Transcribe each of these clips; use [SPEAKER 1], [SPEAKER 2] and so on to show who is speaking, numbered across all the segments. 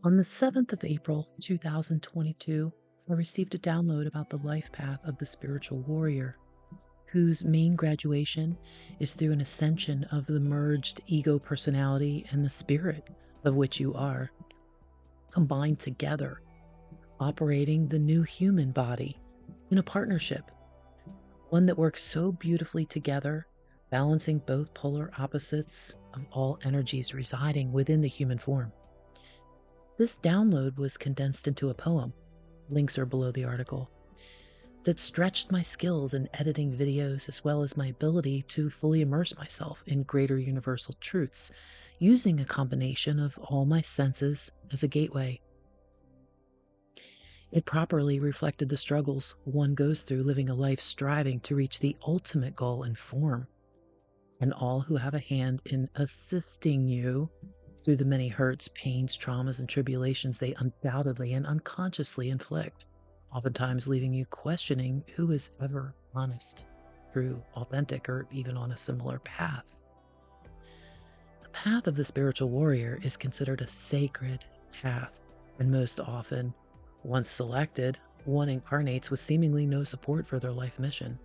[SPEAKER 1] On the 7th of April, 2022, I received a download about the life path of the spiritual warrior, whose main graduation is through an ascension of the merged ego personality and the spirit of which you are, combined together, operating the new human body in a partnership, one that works so beautifully together, balancing both polar opposites of all energies residing within the human form. This download was condensed into a poem, links are below the article, that stretched my skills in editing videos as well as my ability to fully immerse myself in greater universal truths, using a combination of all my senses as a gateway. It properly reflected the struggles one goes through living a life striving to reach the ultimate goal and form, and all who have a hand in assisting you through the many hurts, pains, traumas, and tribulations they undoubtedly and unconsciously inflict, oftentimes leaving you questioning who is ever honest, true, authentic, or even on a similar path. The path of the spiritual warrior is considered a sacred path, and most often, once selected, one incarnates with seemingly no support for their life mission.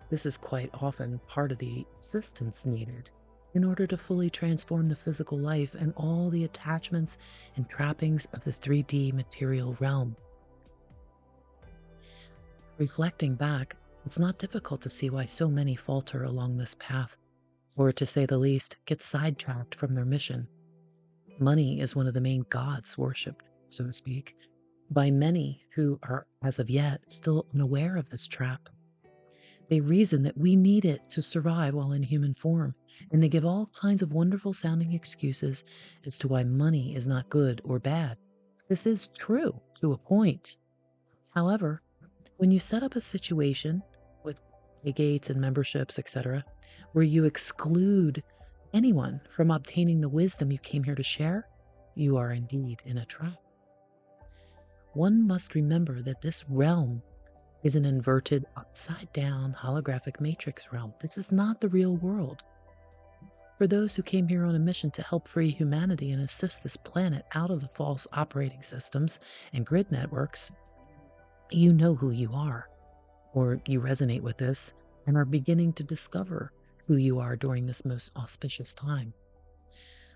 [SPEAKER 1] This is quite often part of the assistance needed in order to fully transform the physical life and all the attachments and trappings of the 3D material realm. Reflecting back, it's not difficult to see why so many falter along this path, or to say the least, get sidetracked from their mission. Money is one of the main gods worshipped, so to speak, by many who are, as of yet, still unaware of this trap. They reason that we need it to survive while in human form, and they give all kinds of wonderful sounding excuses as to why money is not good or bad. This is true to a point. However, when you set up a situation with pay gates and memberships, etc., where you exclude anyone from obtaining the wisdom you came here to share, you are indeed in a trap. One must remember that this realm is an inverted, upside-down, holographic matrix realm. This is not the real world. For those who came here on a mission to help free humanity and assist this planet out of the false operating systems and grid networks, you know who you are, or you resonate with this and are beginning to discover who you are during this most auspicious time.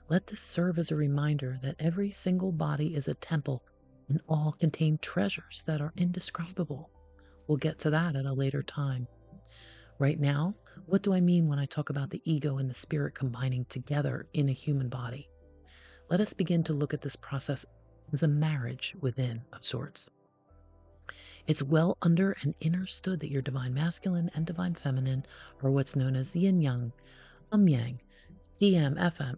[SPEAKER 1] Let this serve as a reminder that every single body is a temple and all contain treasures that are indescribable. We'll get to that at a later time. Right now, what do I mean when I talk about the ego and the spirit combining together in a human body? Let us begin to look at this process as a marriage within of sorts. It's well under and understood that your divine masculine and divine feminine are what's known as yin yang, yang, DM, FM,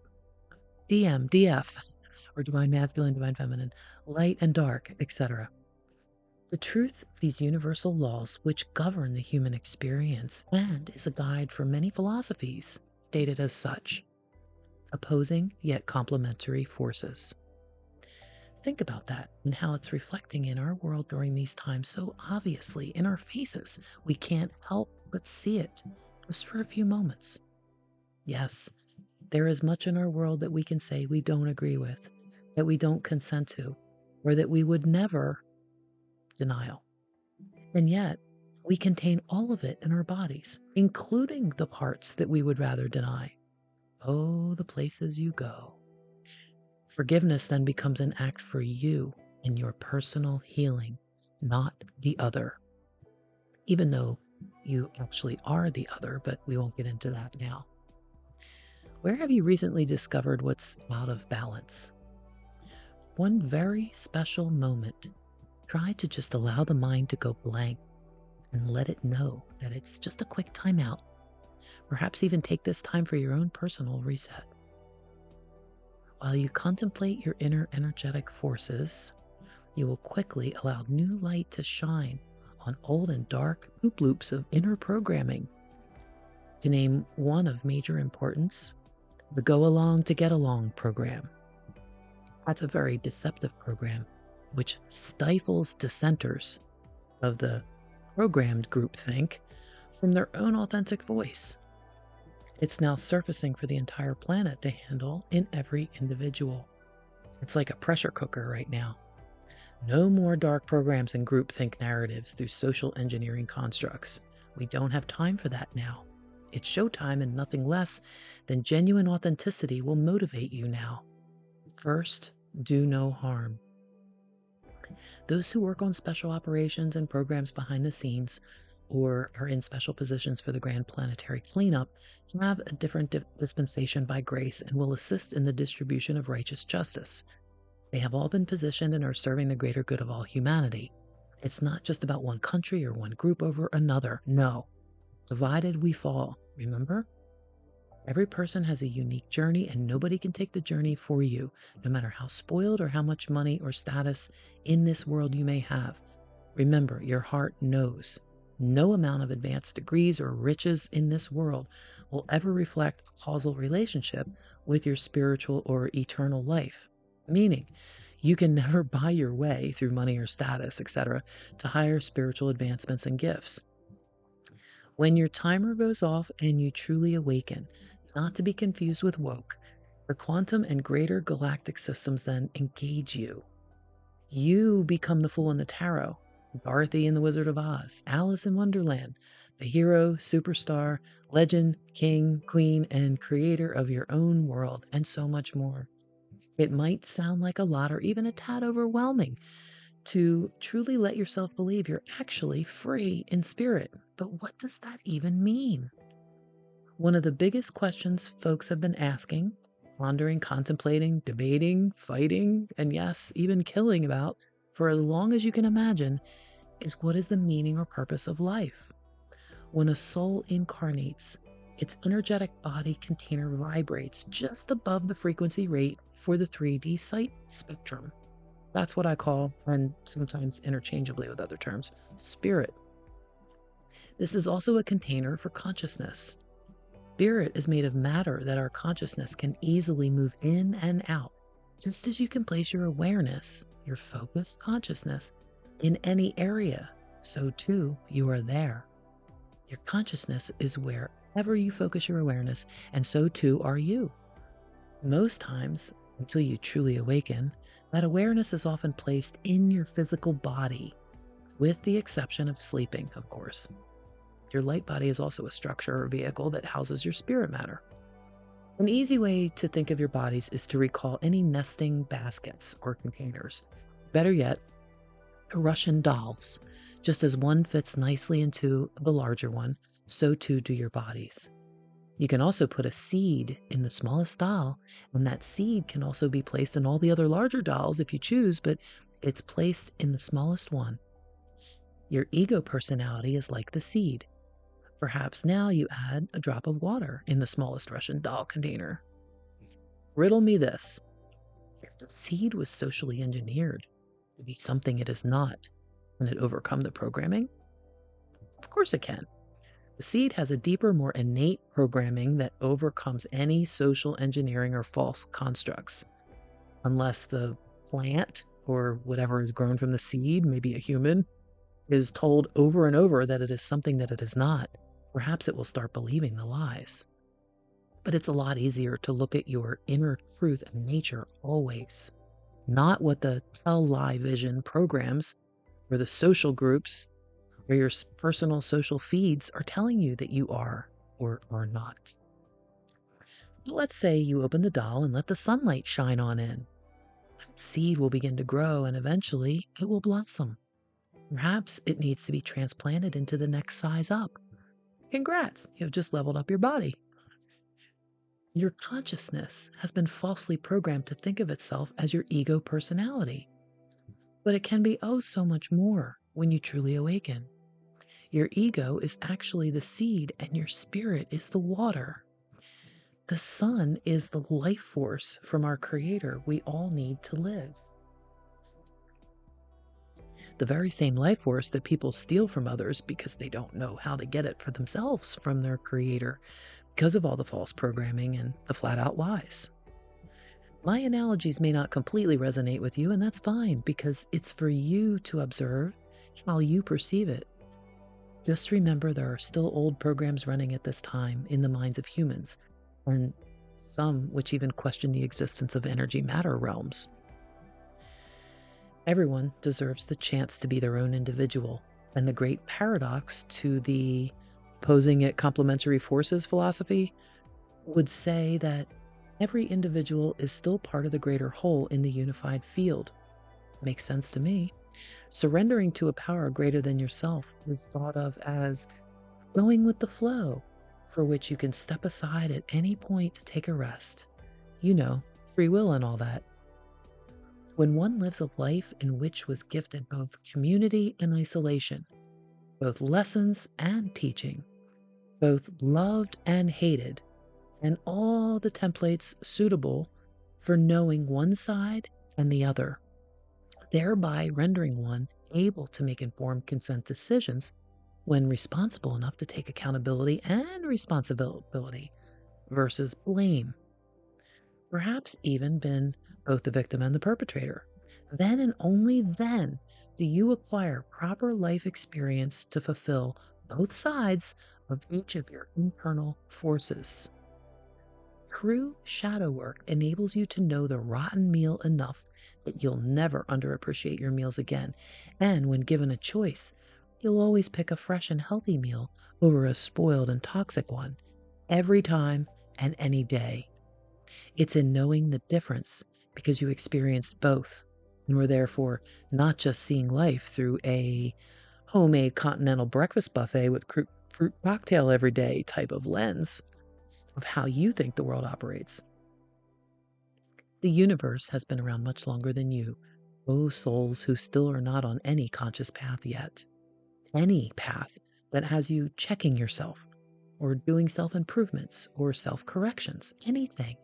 [SPEAKER 1] DM, DF, or divine masculine, divine feminine, light and dark, etc. The truth of these universal laws which govern the human experience and is a guide for many philosophies, stated as such, opposing yet complementary forces. Think about that and how it's reflecting in our world during these times so obviously in our faces. We can't help but see it just for a few moments. Yes, there is much in our world that we can say we don't agree with, that we don't consent to, or that we would never denial. And yet, we contain all of it in our bodies, including the parts that we would rather deny. Oh, the places you go. Forgiveness then becomes an act for you and your personal healing, not the other. Even though you actually are the other, but we won't get into that now. Where have you recently discovered what's out of balance? One very special moment, try to just allow the mind to go blank and let it know that it's just a quick timeout. Perhaps even take this time for your own personal reset. While you contemplate your inner energetic forces, you will quickly allow new light to shine on old and dark loop loops of inner programming. To name one of major importance, the Go Along to Get Along program. That's a very deceptive program which stifles dissenters of the programmed groupthink from their own authentic voice. It's now surfacing for the entire planet to handle in every individual. It's like a pressure cooker right now. No more dark programs and groupthink narratives through social engineering constructs. We don't have time for that now. It's showtime, and nothing less than genuine authenticity will motivate you now. First, do no harm. Those who work on special operations and programs behind the scenes or are in special positions for the grand planetary cleanup have a different dispensation by grace and will assist in the distribution of righteous justice. They have all been positioned and are serving the greater good of all humanity. It's not just about one country or one group over another. No. Divided we fall, remember? Every person has a unique journey, and nobody can take the journey for you, no matter how spoiled or how much money or status in this world you may have. Remember, your heart knows. No amount of advanced degrees or riches in this world will ever reflect a causal relationship with your spiritual or eternal life. Meaning, you can never buy your way through money or status, etc., to higher spiritual advancements and gifts. When your timer goes off and you truly awaken, not to be confused with woke, the quantum and greater galactic systems then engage you. You become the fool in the tarot, Dorothy in The Wizard of Oz, Alice in Wonderland, the hero, superstar, legend, king, queen, and creator of your own world, and so much more. It might sound like a lot or even a tad overwhelming to truly let yourself believe you're actually free in spirit. But what does that even mean? One of the biggest questions folks have been asking, pondering, contemplating, debating, fighting, and yes, even killing about for as long as you can imagine is, what is the meaning or purpose of life? When a soul incarnates, its energetic body container vibrates just above the frequency rate for the 3D sight spectrum. That's what I call, and sometimes interchangeably with other terms, spirit. This is also a container for consciousness. Spirit is made of matter that our consciousness can easily move in and out, just as you can place your awareness, your focused consciousness, in any area, so too you are there. Your consciousness is wherever you focus your awareness, and so too are you. Most times, until you truly awaken, that awareness is often placed in your physical body, with the exception of sleeping, of course. Your light body is also a structure or vehicle that houses your spirit matter. An easy way to think of your bodies is to recall any nesting baskets or containers. Better yet, Russian dolls. Just as one fits nicely into the larger one, so too do your bodies. You can also put a seed in the smallest doll, and that seed can also be placed in all the other larger dolls if you choose, but it's placed in the smallest one. Your ego personality is like the seed. Perhaps now you add a drop of water in the smallest Russian doll container. Riddle me this. If the seed was socially engineered to be something it is not, can it overcome the programming? Of course it can. The seed has a deeper, more innate programming that overcomes any social engineering or false constructs. Unless the plant, or whatever is grown from the seed, maybe a human, is told over and over that it is something that it is not, perhaps it will start believing the lies. But it's a lot easier to look at your inner truth and nature always, not what the tell-lie vision programs or the social groups or your personal social feeds are telling you that you are or are not. But let's say you open the doll and let the sunlight shine on in. That seed will begin to grow, and eventually it will blossom. Perhaps it needs to be transplanted into the next size up. Congrats, you've just leveled up your body. Your consciousness has been falsely programmed to think of itself as your ego personality. But it can be oh so much more when you truly awaken. Your ego is actually the seed, and your spirit is the water. The sun is the life force from our Creator we all need to live. The very same life force that people steal from others because they don't know how to get it for themselves from their Creator because of all the false programming and the flat-out lies. My analogies may not completely resonate with you, and that's fine, because it's for you to observe how you perceive it. Just remember, there are still old programs running at this time in the minds of humans, and some which even question the existence of energy matter realms. Everyone deserves the chance to be their own individual. And the great paradox to the opposing it complementary forces philosophy would say that every individual is still part of the greater whole in the unified field. Makes sense to me. Surrendering to a power greater than yourself is thought of as going with the flow, for which you can step aside at any point to take a rest. You know, free will and all that. When one lives a life in which was gifted both community and isolation, both lessons and teaching, both loved and hated, and all the templates suitable for knowing one side and the other, thereby rendering one able to make informed consent decisions when responsible enough to take accountability and responsibility versus blame. Perhaps even been both the victim and the perpetrator. Then and only then do you acquire proper life experience to fulfill both sides of each of your internal forces. True shadow work enables you to know the rotten meal enough that you'll never underappreciate your meals again. And when given a choice, you'll always pick a fresh and healthy meal over a spoiled and toxic one, every time and any day. It's in knowing the difference because you experienced both and were therefore not just seeing life through a homemade continental breakfast buffet with fruit cocktail every day type of lens of how you think the world operates. The universe has been around much longer than you, oh souls who still are not on any conscious path yet. Any path that has you checking yourself or doing self-improvements or self-corrections, anything.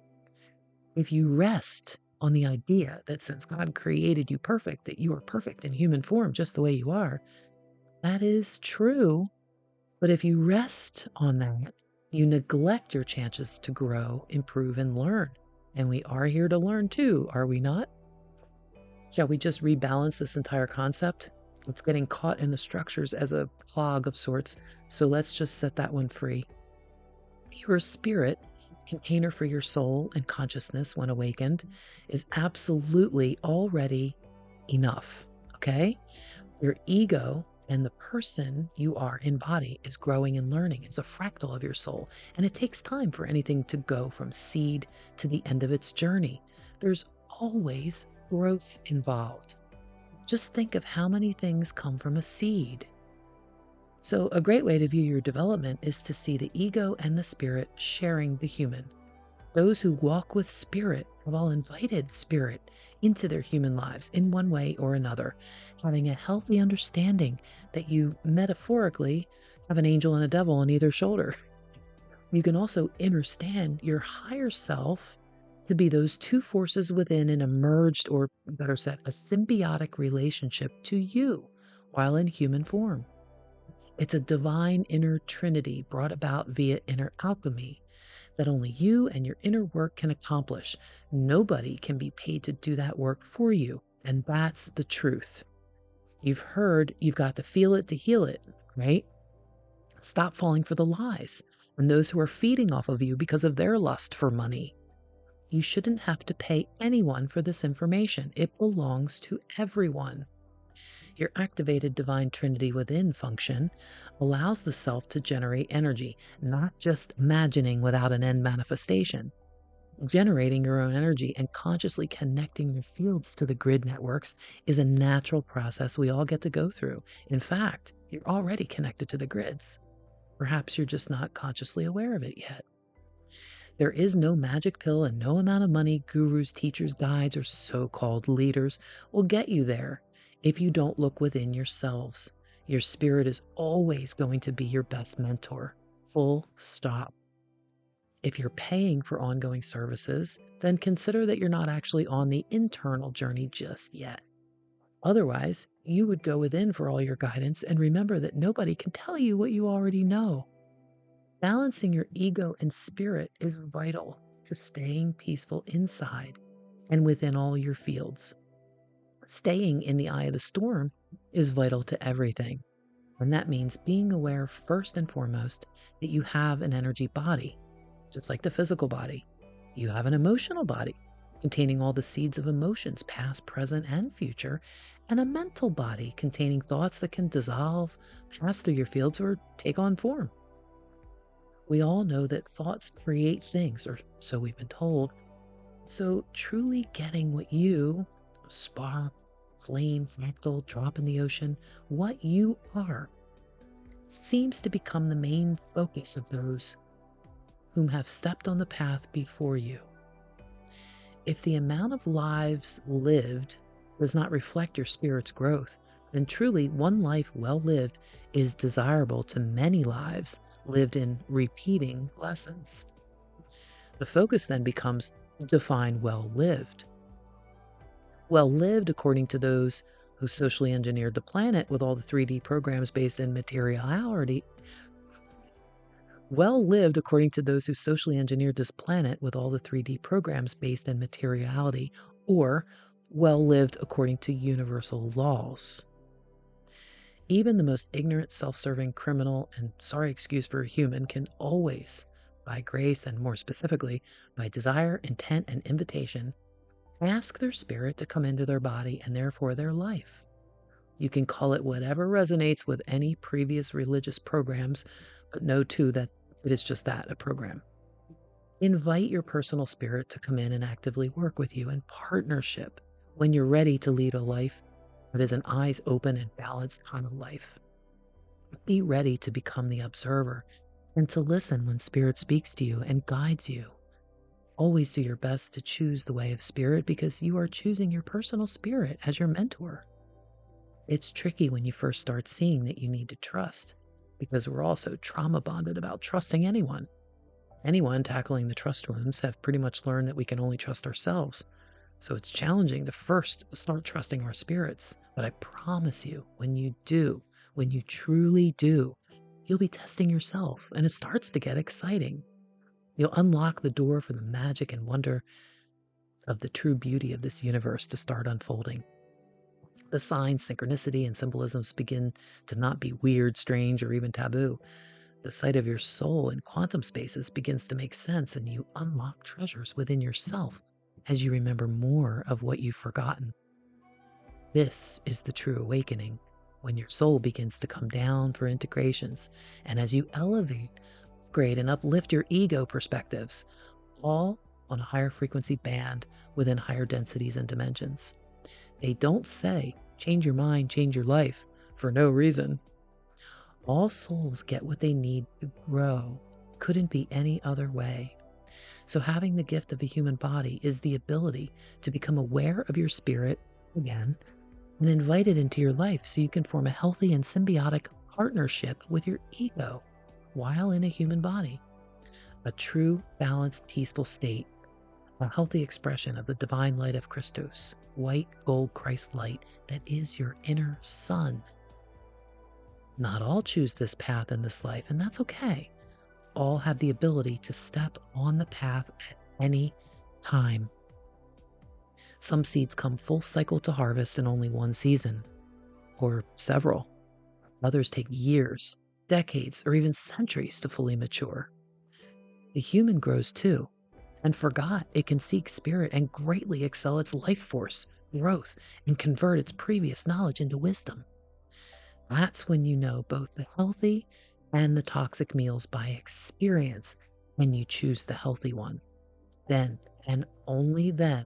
[SPEAKER 1] If you rest on the idea that since God created you perfect, that you are perfect in human form just the way you are, that is true. But if you rest on that, you neglect your chances to grow, improve, and learn. And we are here to learn too, are we not? Shall we just rebalance this entire concept? It's getting caught in the structures as a clog of sorts, so let's just set that one free. Your spirit, container for your soul and consciousness when awakened, is absolutely already enough, okay? Your ego and the person you are in body is growing and learning. It's a fractal of your soul, and it takes time for anything to go from seed to the end of its journey. There's always growth involved. Just think of how many things come from a seed. So a great way to view your development is to see the ego and the spirit sharing the human. Those who walk with spirit have all invited spirit into their human lives in one way or another, having a healthy understanding that you metaphorically have an angel and a devil on either shoulder. You can also understand your higher self to be those two forces within an emerged, or better said, a symbiotic relationship to you while in human form. It's a divine inner trinity brought about via inner alchemy that only you and your inner work can accomplish. Nobody can be paid to do that work for you. And that's the truth. You've heard you've got to feel it to heal it, right? Stop falling for the lies and those who are feeding off of you because of their lust for money. You shouldn't have to pay anyone for this information. It belongs to everyone. Your activated divine trinity within function allows the self to generate energy, not just imagining without an end manifestation. Generating your own energy and consciously connecting your fields to the grid networks is a natural process we all get to go through. In fact, you're already connected to the grids. Perhaps you're just not consciously aware of it yet. There is no magic pill, and no amount of money gurus, teachers, guides, or so-called leaders will get you there if you don't look within yourselves. Your spirit is always going to be your best mentor. Full stop. If you're paying for ongoing services, then consider that you're not actually on the internal journey just yet. Otherwise, you would go within for all your guidance and remember that nobody can tell you what you already know. Balancing your ego and spirit is vital to staying peaceful inside and within all your fields. Staying in the eye of the storm is vital to everything. And that means being aware first and foremost that you have an energy body, just like the physical body. You have an emotional body. containing all the seeds of emotions, past, present, and future, and a mental body containing thoughts that can dissolve, pass through your fields, or take on form. We all know that thoughts create things, or so we've been told. So, truly getting what you, spark, flame, fractal, drop in the ocean, what you are, seems to become the main focus of those whom have stepped on the path before you. If the amount of lives lived does not reflect your spirit's growth, then truly one life well lived is desirable to many lives lived in repeating lessons. The focus then becomes define well lived. Well lived, according to those who socially engineered the planet with all the 3D programs based in materiality, well lived, according to those who socially engineered this planet with all the 3D programs based in materiality, or well lived according to universal laws. Even the most ignorant, self-serving criminal and sorry excuse for a human can always, by grace and more specifically, by desire, intent, and invitation, ask their spirit to come into their body and therefore their life. You can call it whatever resonates with any previous religious programs, but know too that it is just that, a program. Invite your personal spirit to come in and actively work with you in partnership when you're ready to lead a life that is an eyes open and balanced kind of life. Be ready to become the observer and to listen when spirit speaks to you and guides you. Always do your best to choose the way of spirit because you are choosing your personal spirit as your mentor. It's tricky when you first start seeing that you need to trust because we're all so trauma bonded about trusting anyone. Anyone tackling the trust wounds have pretty much learned that we can only trust ourselves. So it's challenging to first start trusting our spirits. But I promise you, when you do, when you truly do, you'll be testing yourself and it starts to get exciting. You'll unlock the door for the magic and wonder of the true beauty of this universe to start unfolding. The signs, synchronicity, and symbolisms begin to not be weird, strange, or even taboo. The sight of your soul in quantum spaces begins to make sense, and you unlock treasures within yourself as you remember more of what you've forgotten. This is the true awakening, when your soul begins to come down for integrations, and as you elevate, upgrade, and uplift your ego perspectives, all on a higher frequency band within higher densities and dimensions. They don't say, change your mind, change your life, for no reason. All souls get what they need to grow. Couldn't be any other way. So having the gift of a human body is the ability to become aware of your spirit again and invite it into your life so you can form a healthy and symbiotic partnership with your ego while in a human body. A true, balanced, peaceful state, a healthy expression of the divine light of Christos, white gold Christ light that is your inner sun. Not all choose this path in this life, and that's okay. All have the ability to step on the path at any time. Some seeds come full cycle to harvest in only one season, or several. Others take years, decades, or even centuries to fully mature. The human grows too, and forgot it can seek spirit and greatly excel its life force, growth, and convert its previous knowledge into wisdom. That's when you know both the healthy and the toxic meals by experience, and you choose the healthy one. Then, and only then,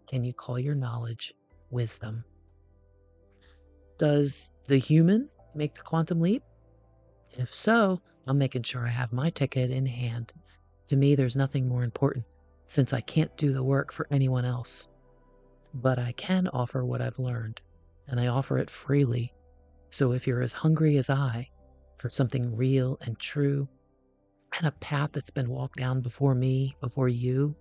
[SPEAKER 1] can you call your knowledge wisdom. Does the human make the quantum leap? If so, I'm making sure I have my ticket in hand. To me, there's nothing more important, since I can't do the work for anyone else. But I can offer what I've learned, and I offer it freely. So if you're as hungry as I for something real and true, and a path that's been walked down before me, before you,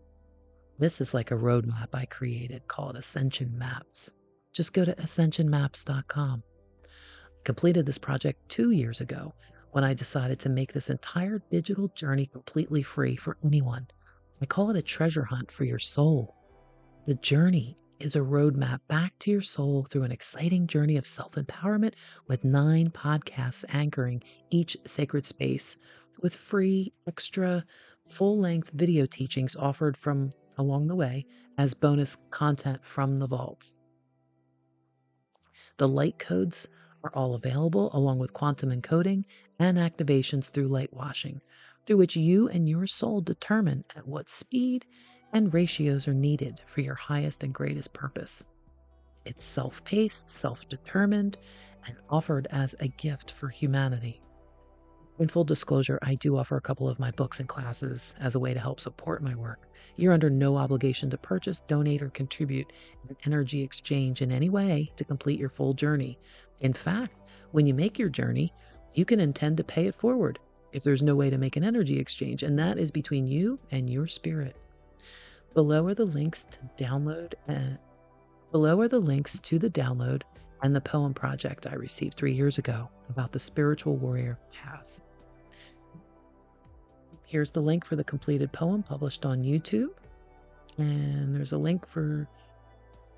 [SPEAKER 1] this is like a roadmap I created called Ascension Maps. Just go to ascensionmaps.com. I completed this project 2 years ago when I decided to make this entire digital journey completely free for anyone. I call it a treasure hunt for your soul. The journey is a roadmap back to your soul through an exciting journey of self-empowerment with 9 podcasts anchoring each sacred space with free, extra, full-length video teachings offered from along the way, as bonus content from the vault. The light codes are all available along with quantum encoding and activations through light washing, through which you and your soul determine at what speed and ratios are needed for your highest and greatest purpose. It's self paced, self determined, and offered as a gift for humanity. In full disclosure, I do offer a couple of my books and classes as a way to help support my work. You're under no obligation to purchase, donate, or contribute an energy exchange in any way to complete your full journey. In fact, when you make your journey, you can intend to pay it forward if there's no way to make an energy exchange, and that is between you and your spirit. Below are the links to download and Below are the links to the download and the poem project I received 3 years ago about the spiritual warrior path. Here's the link for the completed poem published on YouTube. And there's a link for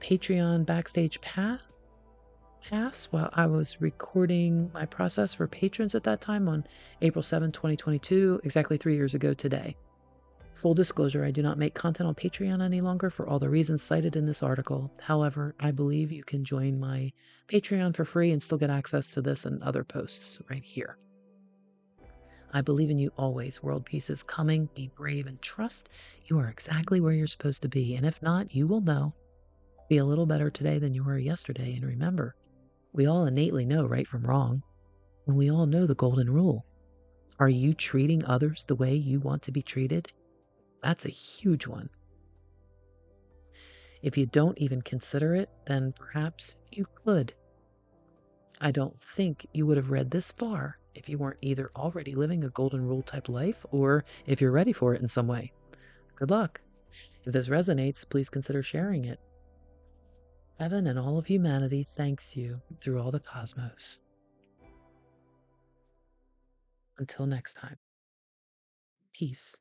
[SPEAKER 1] Patreon backstage pass while I was recording my process for patrons at that time on April 7, 2022, exactly 3 years ago today. Full disclosure, I do not make content on Patreon any longer for all the reasons cited in this article. However, I believe you can join my Patreon for free and still get access to this and other posts right here. I believe in you always. World peace is coming. Be brave and trust you are exactly where you're supposed to be. And if not, you will know. Be a little better today than you were yesterday. And remember, we all innately know right from wrong. And we all know the golden rule. Are you treating others the way you want to be treated? That's a huge one. If you don't even consider it, then perhaps you could. I don't think you would have read this far if you weren't either already living a golden rule type life or if you're ready for it in some way. Good luck. If this resonates, please consider sharing it. Heaven and all of humanity thanks you through all the cosmos. Until next time, peace.